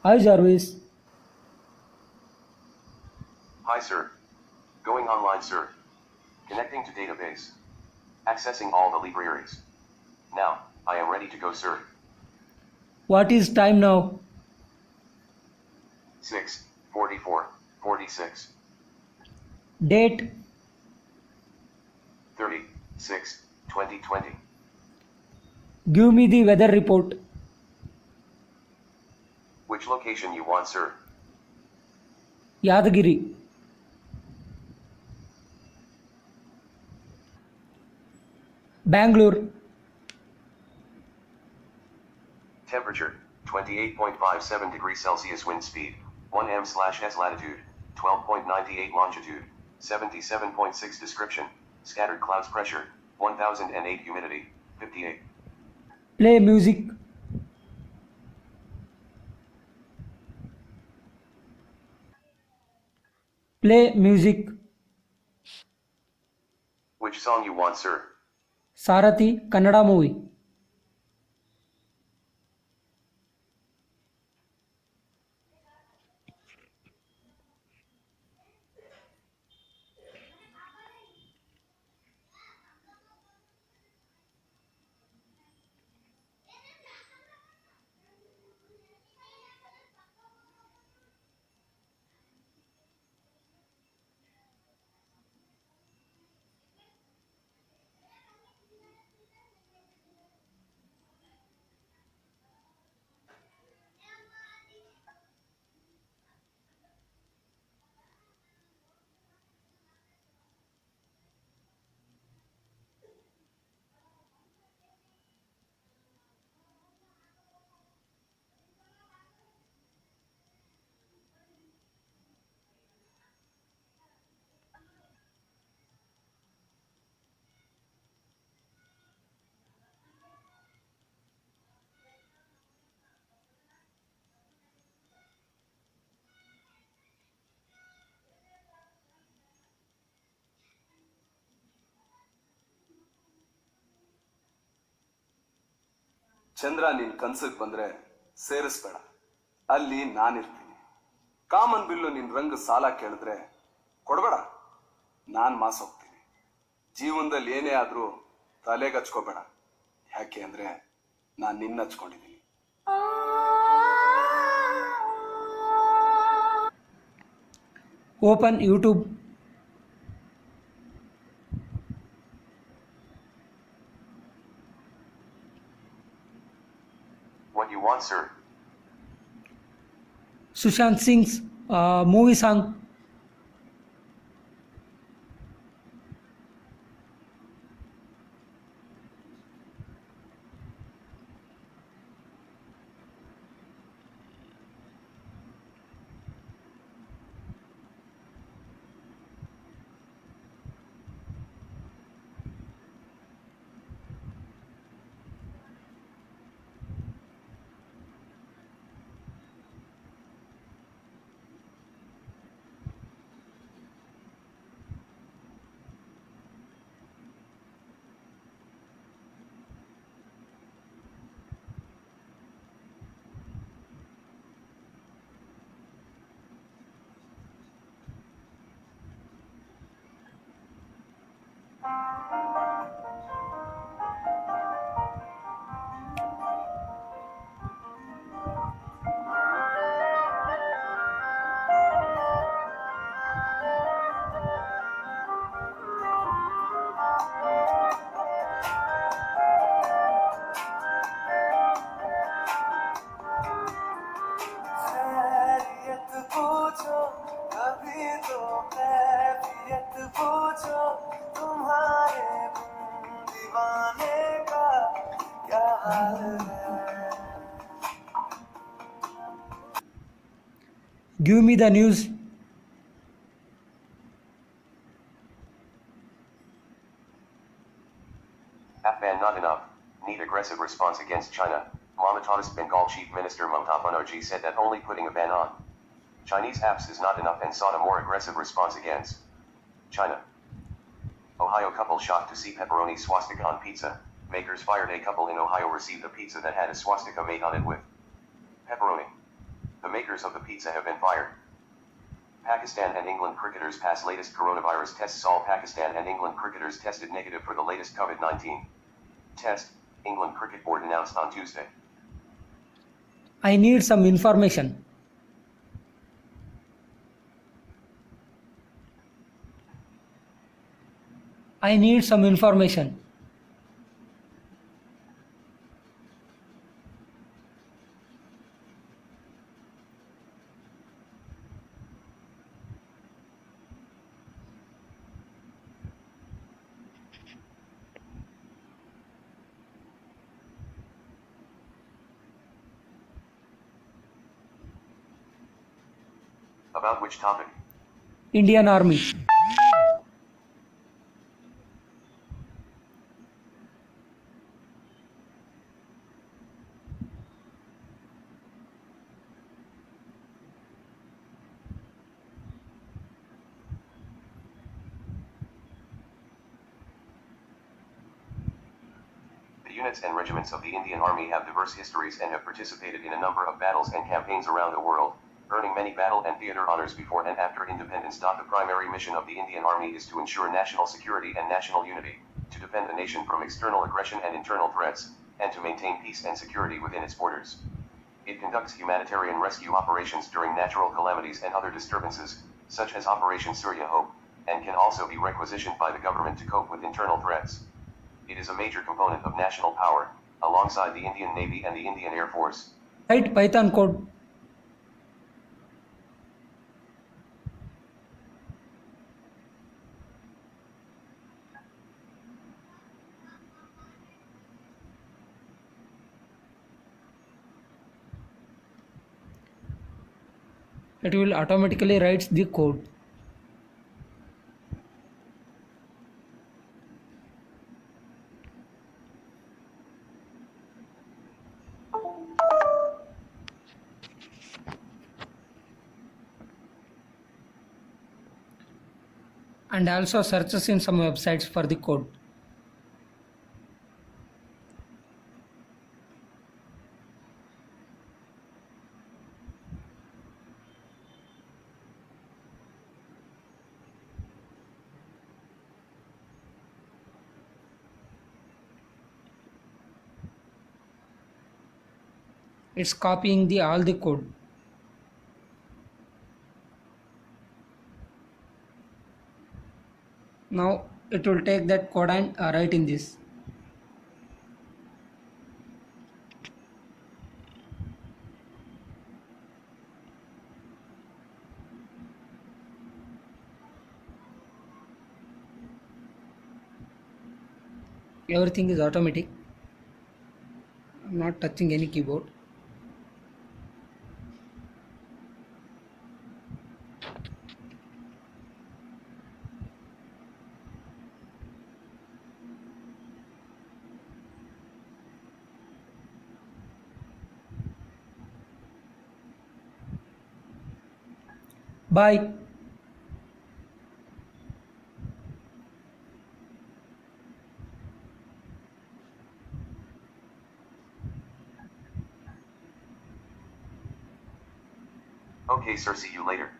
Hi Jarvis. Hi sir. Going online sir. Connecting to database. Accessing all the libraries. Now, I am ready to go sir. What is time now? 6:44, 46, Date? 36, 2020. Give me the weather report. Which location you want sir? Yadagiri. Bangalore. Temperature, 28.57 degrees Celsius. Wind speed, 1 m/s. Latitude, 12.98 longitude, 77.6. Description, scattered clouds. Pressure, 1008. Humidity, 58. Play music. Play music. Which song you want sir? Sarathi, Kannada movie. ಚಂದ್ರ ನಿನ್ ಕನ್ಸಕ್ ಬಂದ್ರೆ ಸೇರಿಸ್ಬೇಡ, ಅಲ್ಲಿ ನಾನಿರ್ತೀನಿ. Common bill ನಿನ್ ರಂಗ ಸಾಲ ಕೇಳಿದ್ರೆ ಕೊಡ್ಬೇಡ, ನಾನ್ mass ಹೋಗ್ತೀನಿ. ಜೀವನದಲ್ಲಿ ಏನೇ ಆದ್ರೂ ತಲೆಗೆ ಹಚ್ಕೋಬೇಡ, ಯಾಕೆ ಅಂದ್ರೆ ನಾನ್ ನಿನ್ನ ಹಚ್ಕೊಂಡಿದ್ದೀನಿ. Open YouTube. What you want sir? Sushant Singh's movie song. Give me the news. Afghan not enough. Need aggressive response against China. Mamata's Bengal Chief Minister Mamata Banerjee said that only putting a ban on Chinese apps is not enough and sought a more aggressive response against China. Ohio couple shocked to see pepperoni swastika on pizza. Makers fired. A couple in Ohio received a pizza that had a swastika made on it with pepperoni. The makers of the pizza have been fired. Pakistan and England cricketers pass latest coronavirus tests. All Pakistan and England cricketers tested negative for the latest COVID-19 test, England Cricket Board announced on Tuesday. I need some information. I need some information. About which topic? Indian Army. The units and regiments of the Indian Army have diverse histories and have participated in a number of battles and campaigns around the world, earning many battle and theater honors before and after independence. The primary mission of the Indian Army is to ensure national security and national unity, to defend the nation from external aggression and internal threats, and to maintain peace and security within its borders. It conducts humanitarian rescue operations during natural calamities and other disturbances, such as Operation Surya Hope, and can also be requisitioned by the government to cope with internal threats. It is a major component of national power, alongside the Indian Navy and the Indian Air Force. Write Python code. It will automatically write the code. And also searches in some websites for the code. It's copying the all the code. Now it will take that code and write in this. Everything is automatic. I'm not touching any keyboard. Bye. Okay, sir, see you later.